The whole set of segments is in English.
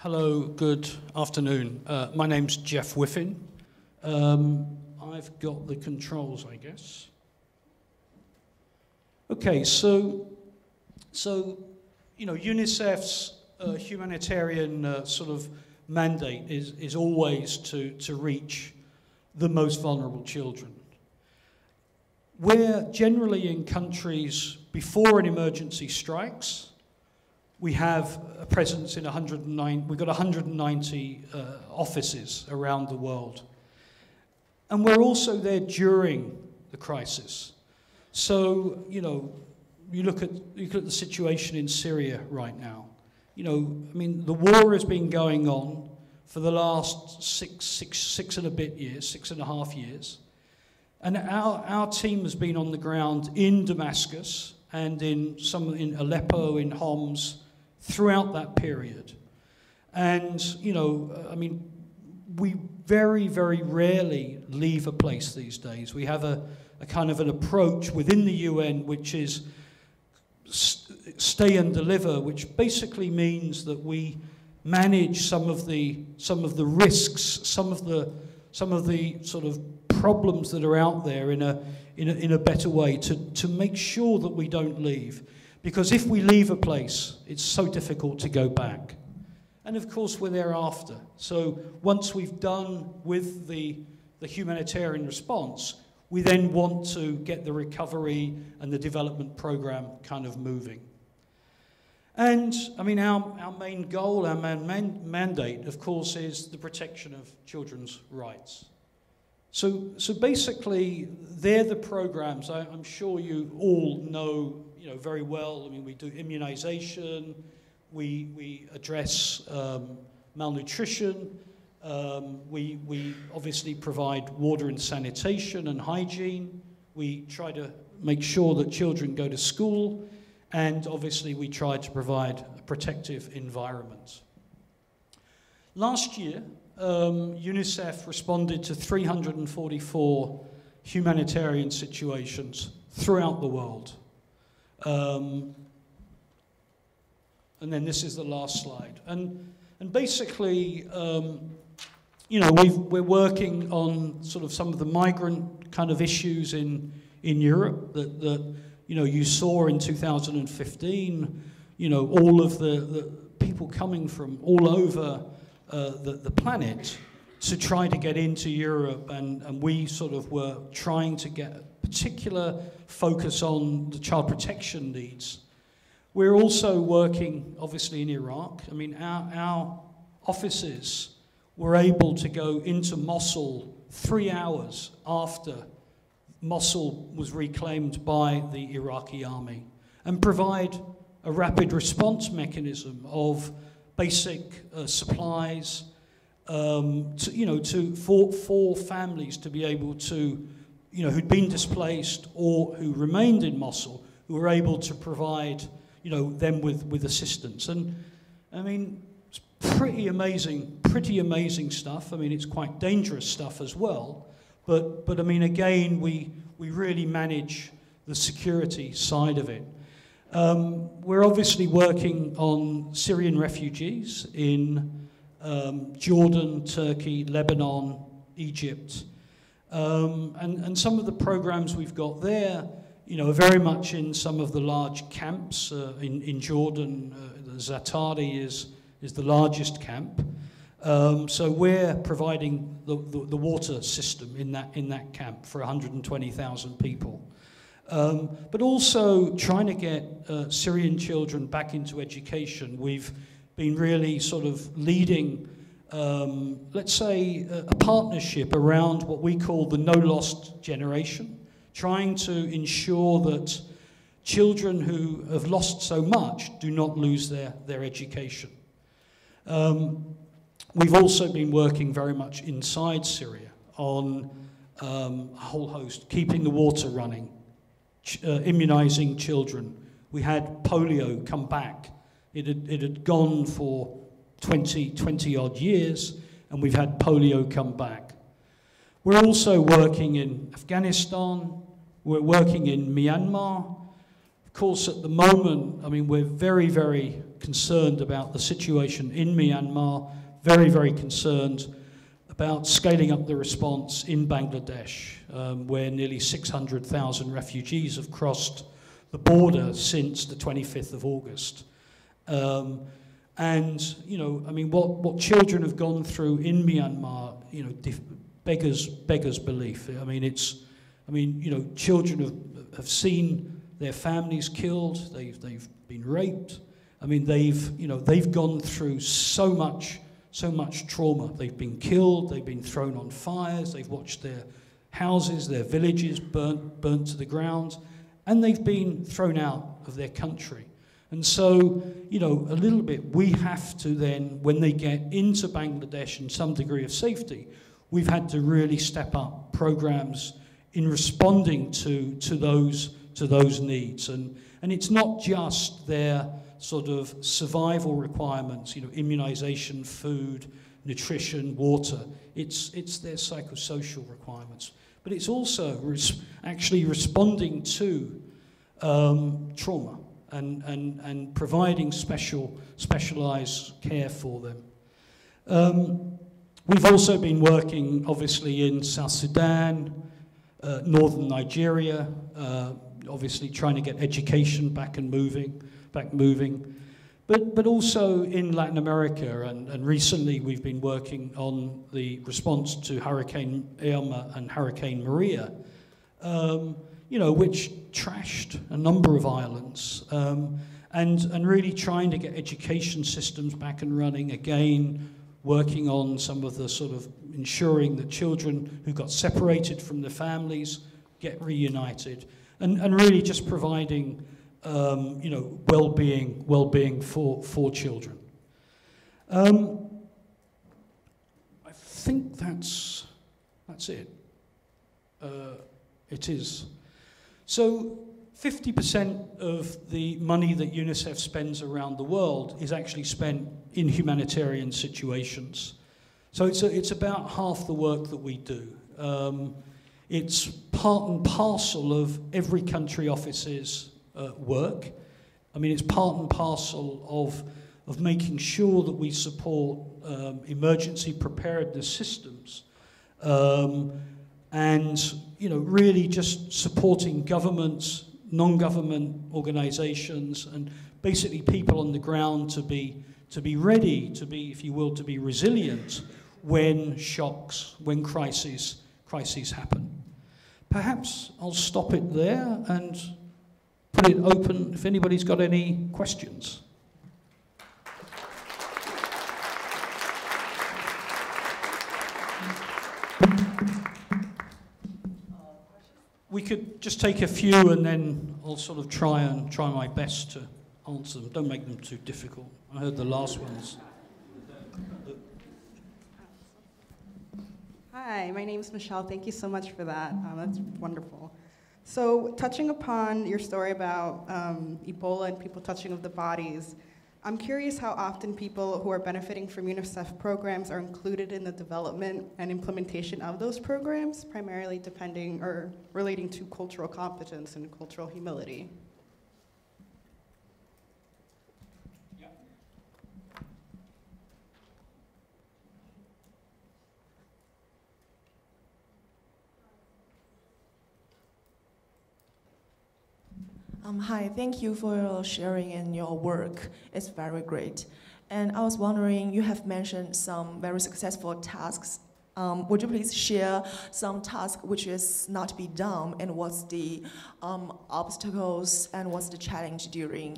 Hello, good afternoon. My name's Geoff Wiffin. I've got the controls, I guess. Okay, so you know, Unicef's humanitarian sort of mandate is always to reach the most vulnerable children. We're generally in countries before an emergency strikes. We have a presence in 109. We've got 190 offices around the world, and we're also there during the crisis. So you know, you look at the situation in Syria right now. You know, I mean, the war has been going on for the last six and a bit years, 6.5 years, and our team has been on the ground in Damascus and in Aleppo, in Homs, throughout that period. And, you know, I mean, we very, very rarely leave a place these days. We have a kind of an approach within the UN which is stay and deliver, which basically means that we manage some of the risks, some of the sort of problems that are out there in a better way to make sure that we don't leave. Because if we leave a place, it's so difficult to go back. And of course, we're there after. So once we've done with the humanitarian response, we then want to get the recovery and the development program kind of moving. And I mean, our main goal, our mandate, of course, is the protection of children's rights. So basically, they're the programs. I'm sure you all know, you know, very well. I mean, we do immunization, we address malnutrition, we obviously provide water and sanitation and hygiene. We try to make sure that children go to school, and obviously we try to provide a protective environment. Last year, UNICEF responded to 344 humanitarian situations throughout the world. And then this is the last slide. And basically, you know, we're working on sort of some of the migrant kind of issues in Europe that you know, you saw in 2015. You know, all of the people coming from all over the planet to try to get into Europe, and we sort of were trying to get a particular focus on the child protection needs. We're also working, obviously, in Iraq. I mean, our offices were able to go into Mosul 3 hours after Mosul was reclaimed by the Iraqi army, and provide a rapid response mechanism of basic supplies, for families to be able to, you know, who'd been displaced or who remained in Mosul, who were able to provide, you know, them with assistance. And I mean, it's pretty amazing stuff. I mean, it's quite dangerous stuff as well. But I mean, again, we really manage the security side of it. We're obviously working on Syrian refugees in Jordan, Turkey, Lebanon, Egypt. And some of the programs we've got there, you know, are very much in some of the large camps. In Jordan, the Zatari is the largest camp. So we're providing the water system in that camp for 120,000 people. But also trying to get Syrian children back into education. We've been really sort of leading, let's say, a partnership around what we call the No Lost Generation, trying to ensure that children who have lost so much do not lose their education. We've also been working very much inside Syria on a whole host, keeping the water running, immunizing children. We had polio come back. It had gone for 20 odd years, and we've had polio come back. We're also working in Afghanistan. We're working in Myanmar. course, at the moment, I mean, we're very, very concerned about the situation in Myanmar, very, very concerned about scaling up the response in Bangladesh, where nearly 600,000 refugees have crossed the border since the 25th of August. And, you know, I mean, what children have gone through in Myanmar, you know, beggars belief. I mean, you know, children have seen their families killed, they've been raped. I mean, they've gone through so much trauma. They've been killed, they've been thrown on fires, they've watched their houses, their villages burnt to the ground, and they've been thrown out of their country. And so, you know, a little bit, we have to then, when they get into Bangladesh in some degree of safety, we've had to really step up programs in responding to those needs. And it's not just their sort of survival requirements, you know, immunization, food, nutrition, water. It's their psychosocial requirements. But it's also actually responding to trauma and providing specialized care for them. We've also been working, obviously, in South Sudan, northern Nigeria, obviously trying to get education back moving, but also in Latin America, and recently we've been working on the response to Hurricane Irma and Hurricane Maria, you know, which trashed a number of islands, and really trying to get education systems back and running again, working on some of the sort of ensuring that children who got separated from their families get reunited, and really just providing, you know, well-being for children. I think that's it. It is. So 50% of the money that Unicef spends around the world is actually spent in humanitarian situations. So it's about half the work that we do. It's part and parcel of every country office's work. I mean, it's part and parcel of making sure that we support emergency preparedness systems, and, you know, really just supporting governments, non-government organizations, and basically people on the ground to be ready, to be, if you will, to be resilient when shocks, when crises happen. Perhaps I'll stop it there and put it open if anybody's got any questions. We could just take a few and then I'll sort of try my best to answer them. Don't make them too difficult. I heard the last ones. Hi, my name is Michelle. Thank you so much for that. That's wonderful. So, touching upon your story about Ebola and people touching of the bodies, I'm curious how often people who are benefiting from UNICEF programs are included in the development and implementation of those programs, primarily depending or relating to cultural competence and cultural humility. Hi, thank you for your sharing and your work. It's very great. And I was wondering, you have mentioned some very successful tasks. Would you please share some tasks which is not to be done, and what's the obstacles and what's the challenge during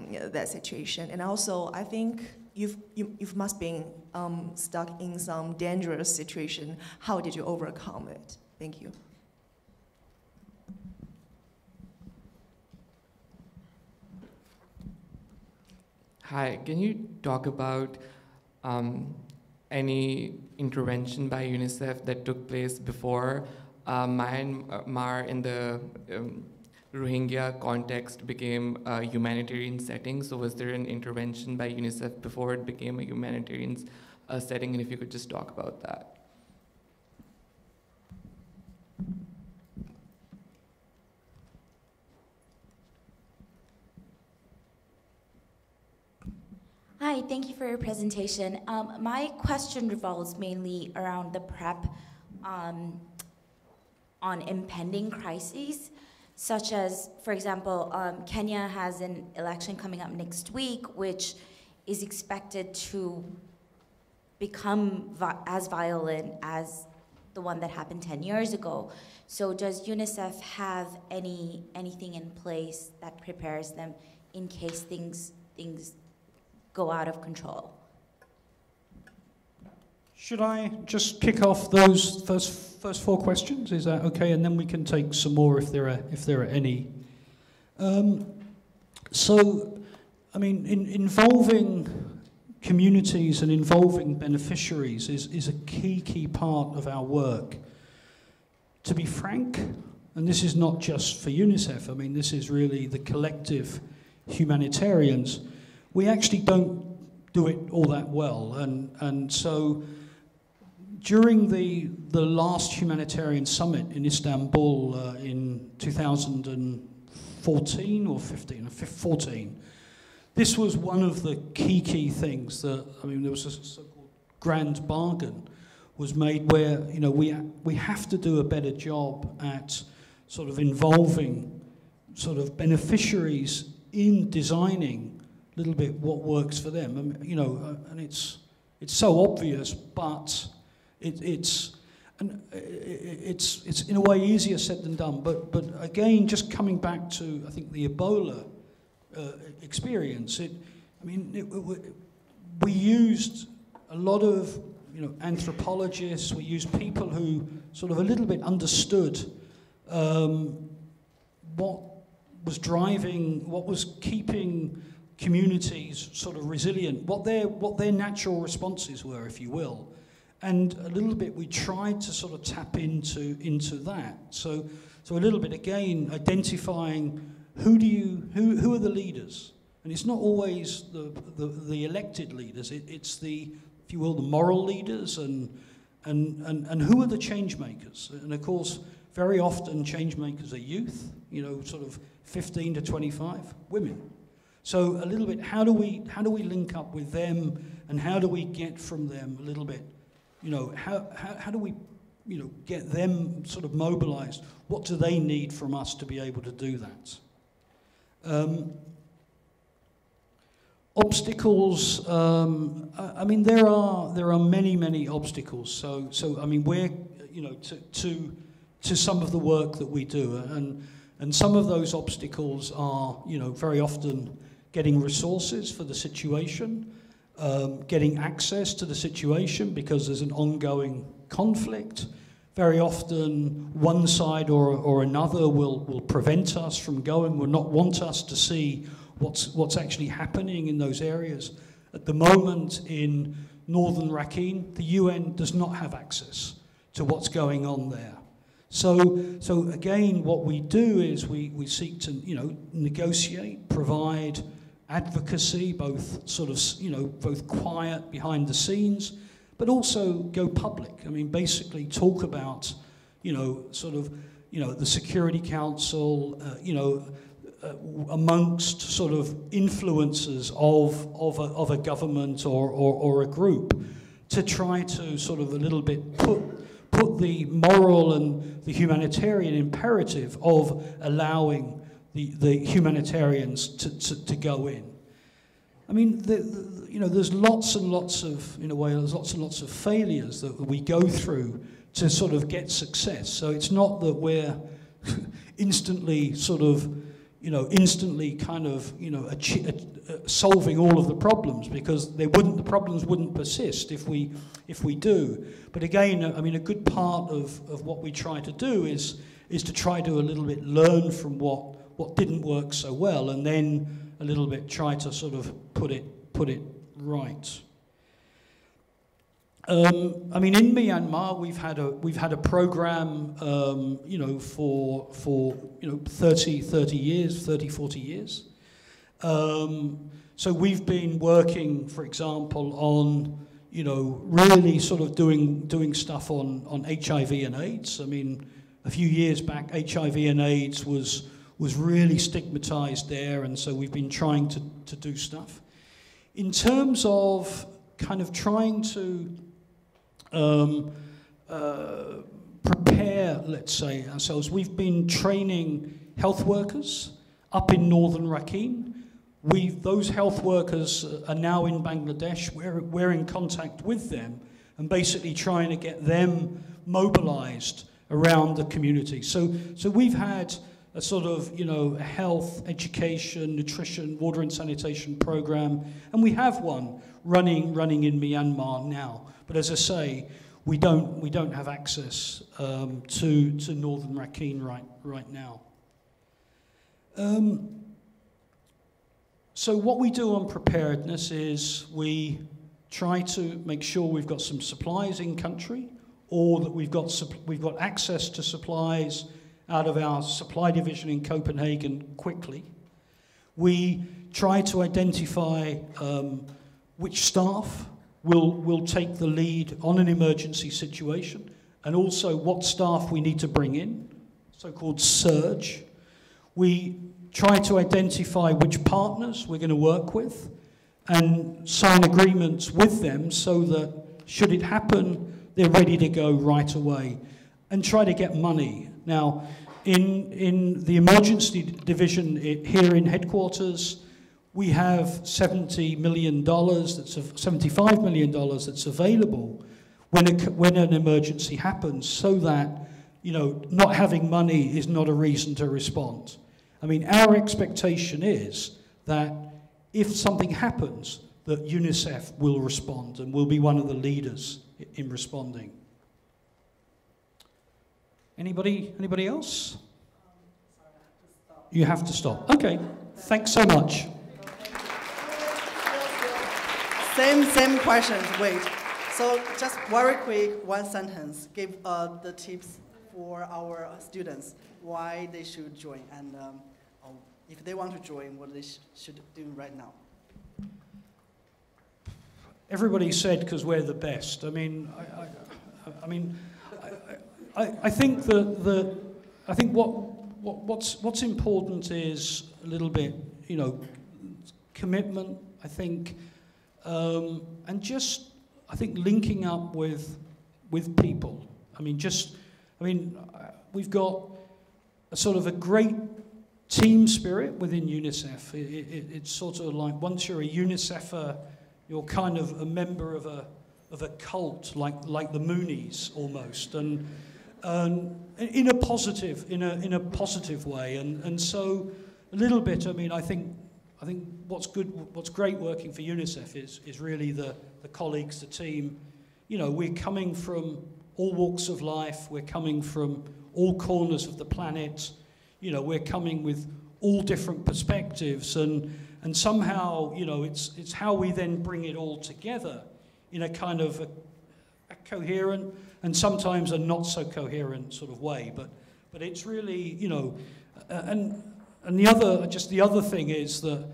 that situation? And also, I think you must been stuck in some dangerous situation. How did you overcome it? Thank you. Hi, can you talk about any intervention by UNICEF that took place before Myanmar in the Rohingya context became a humanitarian setting? So was there an intervention by UNICEF before it became a humanitarian setting? And if you could just talk about that. Hi, thank you for your presentation. My question revolves mainly around the prep on impending crises, such as, for example, Kenya has an election coming up next week, which is expected to become as violent as the one that happened 10 years ago. So does UNICEF have anything in place that prepares them in case things go out of control? Should I just kick off those first four questions? Is that okay? And then we can take some more if there are any. So, I mean, involving communities and involving beneficiaries is a key part of our work. To be frank, and this is not just for UNICEF, I mean, this is really the collective humanitarians, we actually don't do it all that well. And so during the last humanitarian summit in Istanbul in 2014 or 14, this was one of the key things that, I mean, there was a so-called grand bargain was made where, you know, we have to do a better job at sort of involving sort of beneficiaries in designing a little bit what works for them. I mean, you know, and it's so obvious, but it's in a way easier said than done. But again, just coming back to, I think, the Ebola experience, we used a lot of, you know, anthropologists, we used people who sort of a little bit understood what was driving, what was keeping communities sort of resilient, what their natural responses were, if you will. And a little bit we tried to sort of tap into that. So a little bit again identifying who are the leaders. And it's not always the elected leaders, it's the, if you will, the moral leaders and who are the change makers. And of course, very often change makers are youth, you know, sort of 15 to 25, women. So a little bit, how do we link up with them, and how do we get from them a little bit, you know, how do we, you know, get them sort of mobilized? What do they need from us to be able to do that? Obstacles, I mean, there are many obstacles. So I mean, we're, you know, to some of the work that we do, and some of those obstacles are, you know, very often getting resources for the situation, getting access to the situation because there's an ongoing conflict. Very often one side or another will prevent us from going, will not want us to see what's actually happening in those areas. At the moment in northern Rakhine, the UN does not have access to what's going on there. So again, what we do is we seek to, you know, negotiate, provide advocacy, both sort of, you know, both quiet behind the scenes, but also go public. I mean, basically talk about, you know, sort of, you know, the Security Council, you know, amongst sort of influences of a government or a group, to try to sort of a little bit put the moral and the humanitarian imperative of allowing the humanitarians to go in. I mean, you know, there's lots and lots of, in a way, there's lots and lots of failures that we go through to sort of get success. So it's not that we're instantly sort of, you know, kind of, you know, solving all of the problems, because the problems wouldn't persist if we do. But again, I mean, a good part of what we try to do is to try to a little bit learn from what didn't work so well, and then a little bit try to sort of put it right. I mean, in Myanmar, we've had a program, you know, for you know 40 years. So we've been working, for example, on, you know, really sort of doing stuff on HIV and AIDS. I mean, a few years back, HIV and AIDS was really stigmatized there, and so we've been trying to do stuff. In terms of kind of trying to prepare, let's say, ourselves, we've been training health workers up in northern Rakhine. Those health workers are now in Bangladesh. We're in contact with them and basically trying to get them mobilized around the community. So we've had a sort of, a health, education, nutrition, water and sanitation program, and we have one running in Myanmar now. But as I say, we don't have access to northern Rakhine right now. So what we do on preparedness is we try to make sure we've got some supplies in country, or that we've got access to supplies out of our supply division in Copenhagen quickly. We try to identify which staff will take the lead on an emergency situation, and also what staff we need to bring in, so-called surge. We try to identify which partners we're going to work with and sign agreements with them so that, should it happen, they're ready to go right away, and try to get money. Now, in the emergency division here in headquarters, we have $75 million that's available when an emergency happens, so that, not having money is not a reason to respond. I mean, our expectation is that if something happens, that Unicef will respond and will be one of the leaders in responding. Anybody else? Sorry, I have to stop. You have to stop. Okay, thanks so much. Same questions, wait. So just very quick, one sentence, give the tips for our students, why they should join, and if they want to join, what they should do right now. Everybody said because we're the best. I think what's important is a little bit, commitment. I think, and just linking up with people. We've got a sort of a great team spirit within Unicef. It's sort of like, once you're a Unicefer, you're kind of a member of a cult, like the Moonies almost, and in a positive way. And so a little bit. I think what's great working for Unicef is really the colleagues, the team. We're coming from all walks of life. We're coming from all corners of the planet. We're coming with all different perspectives, and somehow, it's how we then bring it all together in a kind of a coherent and sometimes a not so coherent sort of way. But it's really, and the other thing is that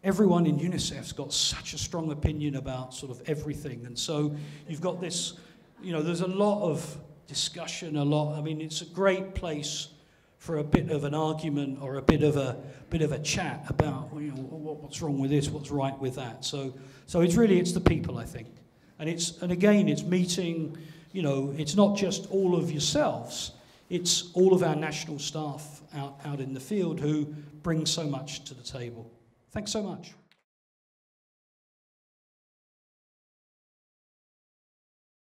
everyone in UNICEF's got such a strong opinion about sort of everything, and so you've got this, there's a lot of discussion, it's a great place for a bit of an argument or a bit of a chat about what's wrong with this, what's right with that. So it's the people, I think, and again it's meeting. It's not just all of yourselves; it's all of our national staff out in the field who bring so much to the table. Thanks so much.